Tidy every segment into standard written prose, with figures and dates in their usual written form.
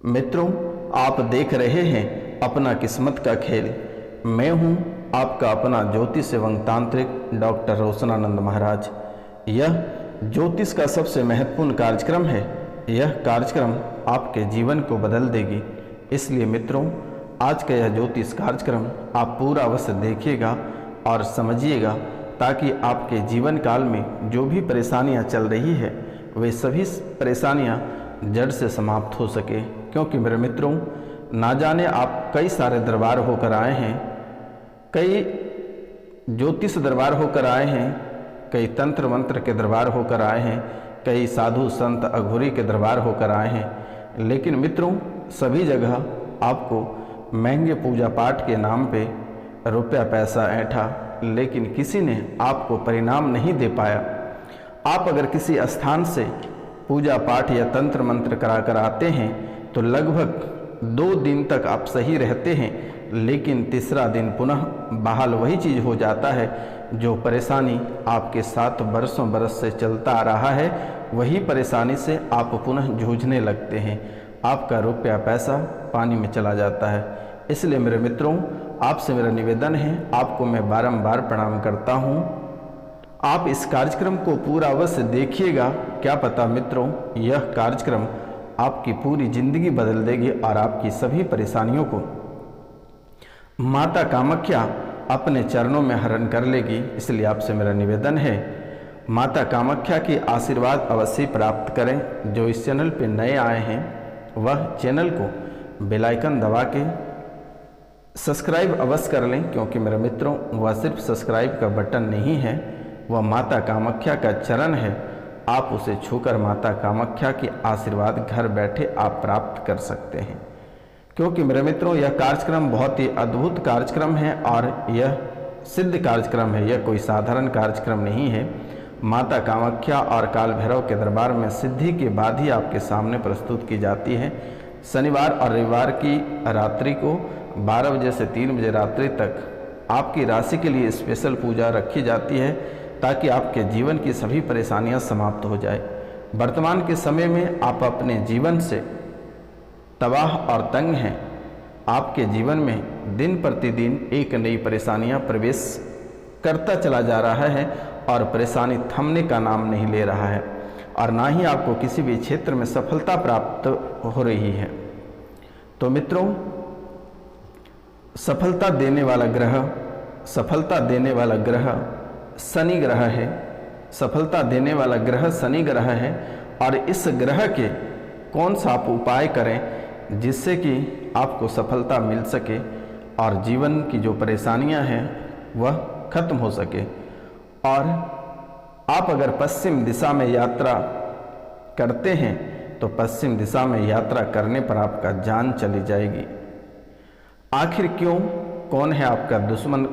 मित्रों, आप देख रहे हैं अपना किस्मत का खेल। मैं हूं आपका अपना ज्योतिष एवं तांत्रिक डॉक्टर रोशनानंद महाराज। यह ज्योतिष का सबसे महत्वपूर्ण कार्यक्रम है। यह कार्यक्रम आपके जीवन को बदल देगी। इसलिए मित्रों, आज का यह ज्योतिष कार्यक्रम आप पूरा अवश्य देखिएगा और समझिएगा, ताकि आपके जीवन काल में जो भी परेशानियां चल रही है वे सभी परेशानियां जड़ से समाप्त हो सके। क्योंकि मेरे मित्रों, ना जाने आप कई सारे दरबार होकर आए हैं, कई ज्योतिष दरबार होकर आए हैं, कई तंत्र मंत्र के दरबार होकर आए हैं, कई साधु संत अघोरी के दरबार होकर आए हैं, लेकिन मित्रों सभी जगह आपको महंगे पूजा पाठ के नाम पे रुपया पैसा ऐंठा, लेकिन किसी ने आपको परिणाम नहीं दे पाया। आप अगर किसी स्थान से पूजा पाठ या तंत्र मंत्र करा कर आते हैं तो लगभग 2 दिन तक आप सही रहते हैं, लेकिन तीसरा दिन पुनः बहाल वही चीज़ हो जाता है। जो परेशानी आपके साथ बरसों बरस से चलता आ रहा है, वही परेशानी से आप पुनः जूझने लगते हैं। आपका रुपया पैसा पानी में चला जाता है। इसलिए मेरे मित्रों, आपसे मेरा निवेदन है, आपको मैं बारंबार प्रणाम करता हूँ, आप इस कार्यक्रम को पूरा अवश्य देखिएगा। क्या पता मित्रों, यह कार्यक्रम आपकी पूरी जिंदगी बदल देगी और आपकी सभी परेशानियों को माता कामाख्या अपने चरणों में हरण कर लेगी। इसलिए आपसे मेरा निवेदन है, माता कामाख्या की आशीर्वाद अवश्य प्राप्त करें। जो इस चैनल पे नए आए हैं वह चैनल को बेल आइकन दबा के सब्सक्राइब अवश्य कर लें, क्योंकि मेरे मित्रों वह सिर्फ सब्सक्राइब का बटन नहीं है, वह माता कामाख्या का चरण है। आप उसे छूकर माता कामाख्या की आशीर्वाद घर बैठे आप प्राप्त कर सकते हैं। क्योंकि मेरे मित्रों, यह कार्यक्रम बहुत ही अद्भुत कार्यक्रम है और यह सिद्ध कार्यक्रम है। यह कोई साधारण कार्यक्रम नहीं है। माता कामाख्या और काल भैरव के दरबार में सिद्धि के बाद ही आपके सामने प्रस्तुत की जाती है। शनिवार और रविवार की रात्रि को 12 बजे से 3 बजे रात्रि तक आपकी राशि के लिए स्पेशल पूजा रखी जाती है, ताकि आपके जीवन की सभी परेशानियां समाप्त हो जाए। वर्तमान के समय में आप अपने जीवन से तबाह और तंग हैं। आपके जीवन में दिन प्रतिदिन एक नई परेशानियां प्रवेश करता चला जा रहा है और परेशानी थमने का नाम नहीं ले रहा है, और ना ही आपको किसी भी क्षेत्र में सफलता प्राप्त हो रही है। तो मित्रों, सफलता देने वाला ग्रह शनि ग्रह है। सफलता देने वाला ग्रह शनि ग्रह है, और इस ग्रह के कौन सा आप उपाय करें जिससे कि आपको सफलता मिल सके और जीवन की जो परेशानियां हैं वह खत्म हो सके। और आप अगर पश्चिम दिशा में यात्रा करते हैं तो पश्चिम दिशा में यात्रा करने पर आपका जान चली जाएगी। आखिर क्यों? कौन है आपका दुश्मन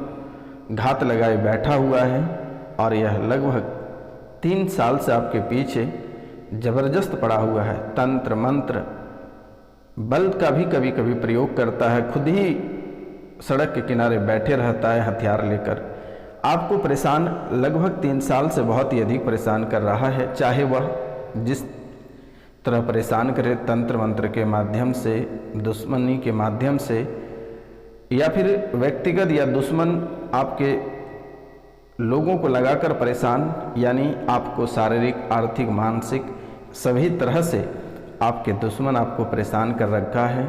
घात लगाए बैठा हुआ है, और यह लगभग 3 साल से आपके पीछे जबरदस्त पड़ा हुआ है। तंत्र मंत्र बल का भी कभी कभी प्रयोग करता है, खुद ही सड़क के किनारे बैठे रहता है हथियार लेकर। आपको परेशान लगभग 3 साल से बहुत ही अधिक परेशान कर रहा है। चाहे वह जिस तरह परेशान करे, तंत्र मंत्र के माध्यम से, दुश्मनी के माध्यम से, या फिर व्यक्तिगत या दुश्मन आपके लोगों को लगाकर परेशान, यानी आपको शारीरिक, आर्थिक, मानसिक सभी तरह से आपके दुश्मन आपको परेशान कर रखा है।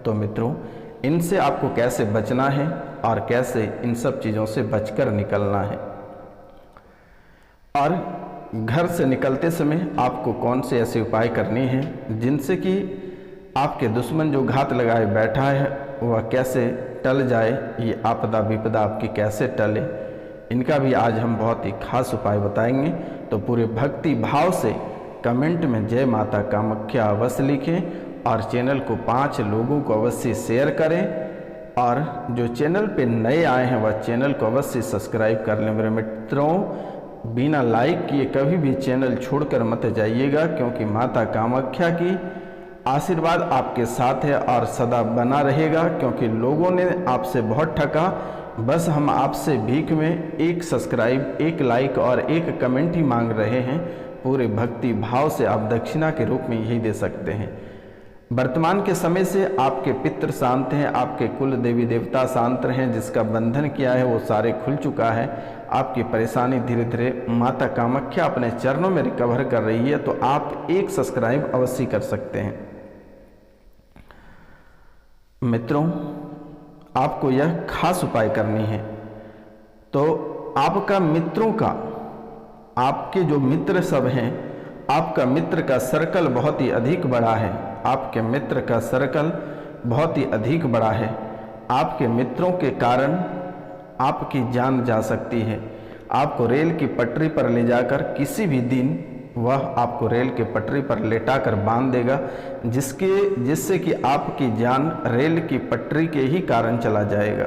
तो मित्रों, इनसे आपको कैसे बचना है और कैसे इन सब चीज़ों से बचकर निकलना है, और घर से निकलते समय आपको कौन से ऐसे उपाय करने हैं जिनसे कि आपके दुश्मन जो घात लगाए बैठा है वह कैसे टल जाए, ये आपदा विपदा आपकी कैसे टले, इनका भी आज हम बहुत ही खास उपाय बताएंगे। तो पूरे भक्ति भाव से कमेंट में जय माता कामाख्या अवश्य लिखें, और चैनल को 5 लोगों को अवश्य शेयर करें, और जो चैनल पे नए आए हैं वह चैनल को अवश्य सब्सक्राइब कर लें। मेरे मित्रों, बिना लाइक किए कभी भी चैनल छोड़कर मत जाइएगा, क्योंकि माता कामाख्या की आशीर्वाद आपके साथ है और सदा बना रहेगा। क्योंकि लोगों ने आपसे बहुत ठगा, बस हम आपसे भीख में 1 सब्सक्राइब, 1 लाइक और 1 कमेंट ही मांग रहे हैं। पूरे भक्ति भाव से आप दक्षिणा के रूप में यही दे सकते हैं। वर्तमान के समय से आपके पितृ शांत हैं, आपके कुल देवी देवता शांत हैं, जिसका बंधन किया है वो सारे खुल चुका है। आपकी परेशानी धीरे धीरे माता कामाख्या अपने चरणों में रिकवर कर रही है। तो आप एक सब्सक्राइब अवश्य कर सकते हैं। मित्रों, आपको यह खास उपाय करनी है। तो आपका मित्रों का, आपके जो मित्र सब हैं, आपका मित्र का सर्कल बहुत ही अधिक बड़ा है। आपके मित्र का सर्कल बहुत ही अधिक बड़ा है। आपके मित्रों के कारण आपकी जान जा सकती है। आपको रेल की पटरी पर ले जाकर किसी भी दिन वह आपको रेल की पटरी पर लेटाकर बांध देगा, जिससे कि आपकी जान रेल की पटरी के ही कारण चला जाएगा।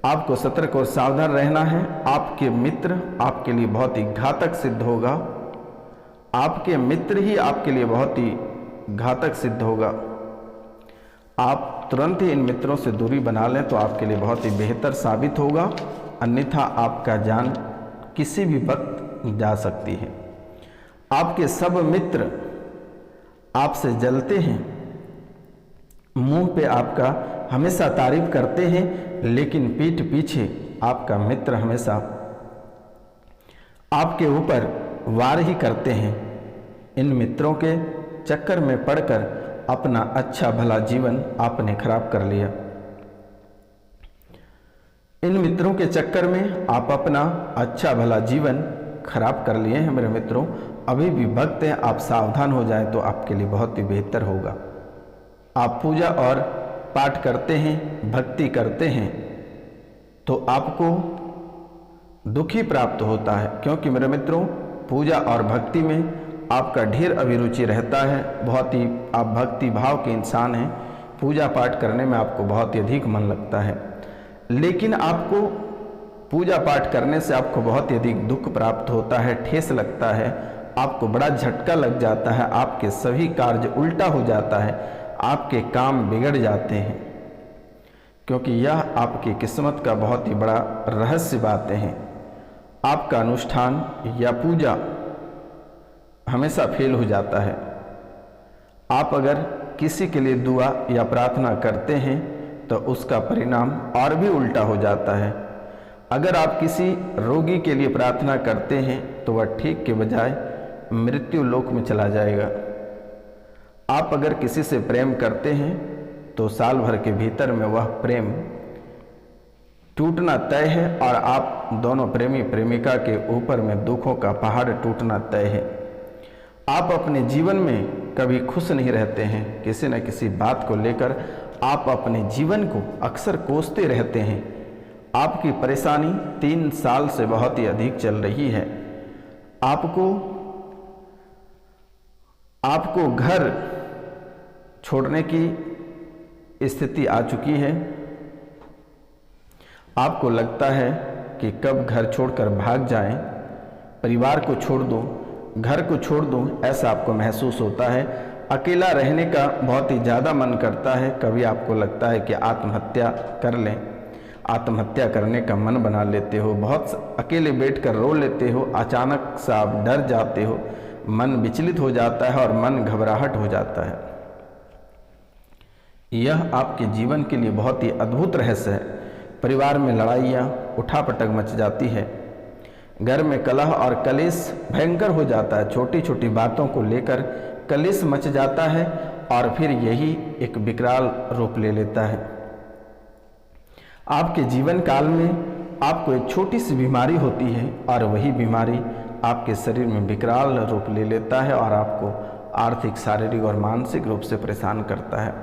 आपको सतर्क और सावधान रहना है। आपके मित्र आपके लिए बहुत ही घातक सिद्ध होगा। आपके मित्र ही आपके लिए बहुत ही घातक सिद्ध होगा। आप तुरंत ही इन मित्रों से दूरी बना लें तो आपके लिए बहुत ही बेहतर साबित होगा, अन्यथा आपका जान किसी भी वक्त जा सकती है। आपके सब मित्र आपसे जलते हैं, मुंह पे आपका हमेशा तारीफ करते हैं, लेकिन पीठ पीछे आपका मित्र हमेशा आपके ऊपर वार ही करते हैं। इन मित्रों के चक्कर में पड़कर अपना अच्छा भला जीवन आपने खराब कर लिया। इन मित्रों के चक्कर में आप अपना अच्छा भला जीवन खराब कर लिए हैं। मेरे मित्रों, अभी भी वक्त है, आप सावधान हो जाएं तो आपके लिए बहुत ही बेहतर होगा। आप पूजा और पाठ करते हैं, भक्ति करते हैं, तो आपको दुखी प्राप्त होता है, क्योंकि मेरे मित्रों पूजा और भक्ति में आपका ढेर अभिरुचि रहता है। बहुत ही आप भक्ति भाव के इंसान हैं। पूजा पाठ करने में आपको बहुत ही अधिक मन लगता है, लेकिन आपको पूजा पाठ करने से आपको बहुत ही अधिक दुख प्राप्त होता है, ठेस लगता है, आपको बड़ा झटका लग जाता है, आपके सभी कार्य उल्टा हो जाता है, आपके काम बिगड़ जाते हैं, क्योंकि यह आपकी किस्मत का बहुत ही बड़ा रहस्य बातें हैं। आपका अनुष्ठान या पूजा हमेशा फेल हो जाता है। आप अगर किसी के लिए दुआ या प्रार्थना करते हैं तो उसका परिणाम और भी उल्टा हो जाता है। अगर आप किसी रोगी के लिए प्रार्थना करते हैं तो वह ठीक के बजाय मृत्यु लोक में चला जाएगा। आप अगर किसी से प्रेम करते हैं तो साल भर के भीतर में वह प्रेम टूटना तय है और आप दोनों प्रेमी प्रेमिका के ऊपर में दुखों का पहाड़ टूटना तय है। आप अपने जीवन में कभी खुश नहीं रहते हैं। किसी न किसी बात को लेकर आप अपने जीवन को अक्सर कोसते रहते हैं। आपकी परेशानी 3 साल से बहुत ही अधिक चल रही है। आपको घर छोड़ने की स्थिति आ चुकी है। आपको लगता है कि कब घर छोड़कर भाग जाएं, परिवार को छोड़ दूं, घर को छोड़ दूं, ऐसा आपको महसूस होता है। अकेला रहने का बहुत ही ज़्यादा मन करता है। कभी आपको लगता है कि आत्महत्या कर लें, आत्महत्या करने का मन बना लेते हो, बहुत अकेले बैठकर रो लेते हो, अचानक से आप डर जाते हो, मन विचलित हो जाता है और मन घबराहट हो जाता है। यह आपके जीवन के लिए बहुत ही अद्भुत रहस्य है। परिवार में लड़ाइयाँ उठापटक मच जाती है, घर में कलह और कलेश भयंकर हो जाता है। छोटी छोटी बातों को लेकर कलेश मच जाता है और फिर यही एक विकराल रूप ले लेता है। आपके जीवन काल में आपको एक छोटी सी बीमारी होती है और वही बीमारी आपके शरीर में विकराल रूप ले लेता है और आपको आर्थिक, शारीरिक और मानसिक रूप से परेशान करता है।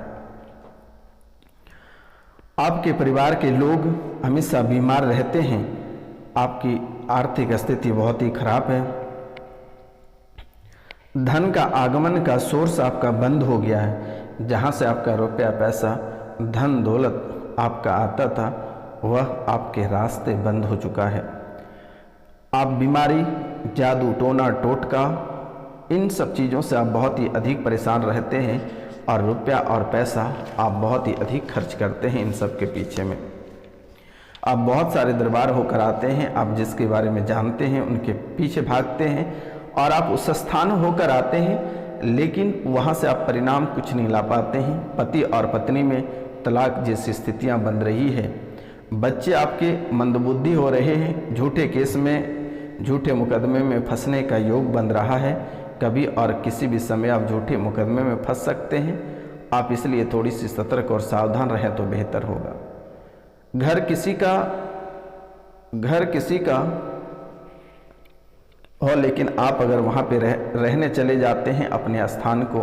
आपके परिवार के लोग हमेशा बीमार रहते हैं। आपकी आर्थिक स्थिति बहुत ही खराब है। धन का आगमन का सोर्स आपका बंद हो गया है। जहाँ से आपका रुपया पैसा, धन दौलत आपका आता था, वह आपके रास्ते बंद हो चुका है। आप बीमारी, जादू टोना टोटका, इन सब चीज़ों से आप बहुत ही अधिक परेशान रहते हैं और रुपया और पैसा आप बहुत ही अधिक खर्च करते हैं इन सब के पीछे में। आप बहुत सारे दरबार होकर आते हैं, आप जिसके बारे में जानते हैं उनके पीछे भागते हैं और आप उस स्थान होकर आते हैं लेकिन वहाँ से आप परिणाम कुछ नहीं ला पाते हैं। पति और पत्नी में तलाक जैसी स्थितियाँ बन रही है। बच्चे आपके मंदबुद्धि हो रहे हैं। झूठे केस में, झूठे मुकदमे में फंसने का योग बन रहा है। कभी और किसी भी समय आप झूठे मुकदमे में फंस सकते हैं। आप इसलिए थोड़ी सी सतर्क और सावधान रहें तो बेहतर होगा। घर किसी का हो, लेकिन आप अगर वहाँ पे रहने चले जाते हैं, अपने स्थान को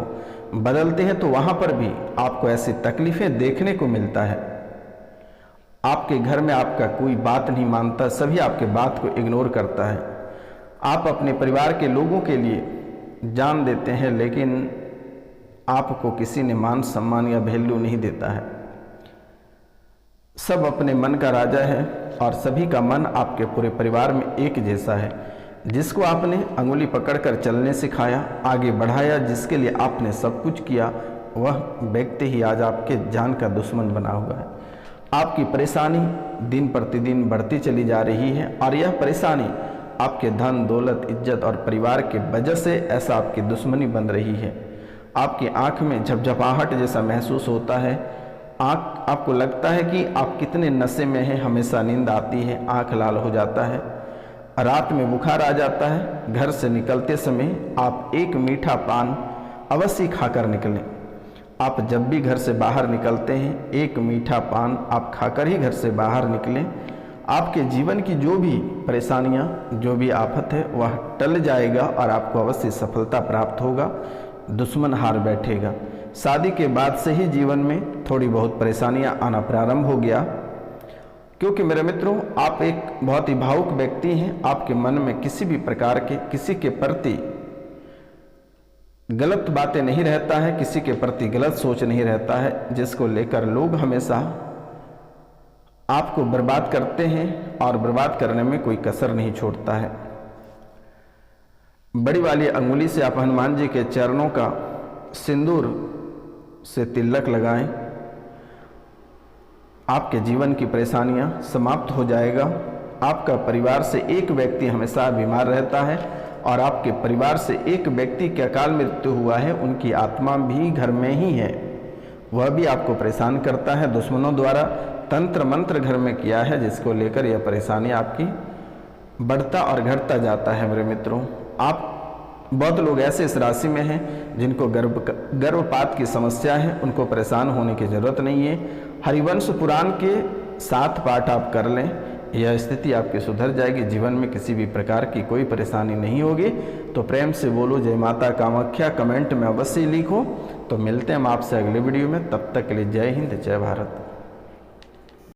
बदलते हैं, तो वहाँ पर भी आपको ऐसी तकलीफ़ें देखने को मिलता है। आपके घर में आपका कोई बात नहीं मानता, सभी आपके बात को इग्नोर करता है। आप अपने परिवार के लोगों के लिए जान देते हैं, लेकिन आपको किसी ने मान सम्मान या वैल्यू नहीं देता है। सब अपने मन का राजा है और सभी का मन आपके पूरे परिवार में एक जैसा है। जिसको आपने अंगुली पकड़कर चलने सिखाया, आगे बढ़ाया, जिसके लिए आपने सब कुछ किया, वह व्यक्ति ही आज आपके जान का दुश्मन बना हुआ है। आपकी परेशानी दिन प्रतिदिन बढ़ती चली जा रही है और यह परेशानी आपके धन, दौलत, इज्जत और परिवार के वजह से ऐसा आपकी दुश्मनी बन रही है। आपकी आंख में झपझपाहट जैसा महसूस होता है। आपको लगता है कि आप कितने नशे में हैं। हमेशा नींद आती है, आंख लाल हो जाता है, रात में बुखार आ जाता है। घर से निकलते समय आप एक मीठा पान अवश्य खाकर निकलें। आप जब भी घर से बाहर निकलते हैं, एक मीठा पान आप खाकर ही घर से बाहर निकलें। आपके जीवन की जो भी परेशानियां, जो भी आफत है, वह टल जाएगा और आपको अवश्य सफलता प्राप्त होगा। दुश्मन हार बैठेगा। शादी के बाद से ही जीवन में थोड़ी बहुत परेशानियां आना प्रारंभ हो गया, क्योंकि मेरे मित्रों, आप एक बहुत ही भावुक व्यक्ति हैं। आपके मन में किसी भी प्रकार के, किसी के प्रति गलत बातें नहीं रहता है, किसी के प्रति गलत सोच नहीं रहता है, जिसको लेकर लोग हमेशा आपको बर्बाद करते हैं और बर्बाद करने में कोई कसर नहीं छोड़ता है। बड़ी वाली अंगुली से आप हनुमान जी के चरणों का सिंदूर से तिलक लगाएं। आपके जीवन की परेशानियां समाप्त हो जाएगा। आपका परिवार से एक व्यक्ति हमेशा बीमार रहता है और आपके परिवार से एक व्यक्ति की अकाल मृत्यु हुआ है, उनकी आत्मा भी घर में ही है, वह भी आपको परेशान करता है। दुश्मनों द्वारा तंत्र मंत्र घर में किया है, जिसको लेकर यह परेशानी आपकी बढ़ता और घटता जाता है। मेरे मित्रों, आप बहुत लोग ऐसे इस राशि में हैं जिनको गर्भपात की समस्या है। उनको परेशान होने की जरूरत नहीं है। हरिवंश पुराण के 7 पाठ आप कर लें, यह स्थिति आपकी सुधर जाएगी। जीवन में किसी भी प्रकार की कोई परेशानी नहीं होगी। तो प्रेम से बोलो जय माता कामाख्या, कमेंट में अवश्य लिखो। तो मिलते हैं हम आपसे अगले वीडियो में। तब तक के लिए जय हिंद, जय भारत।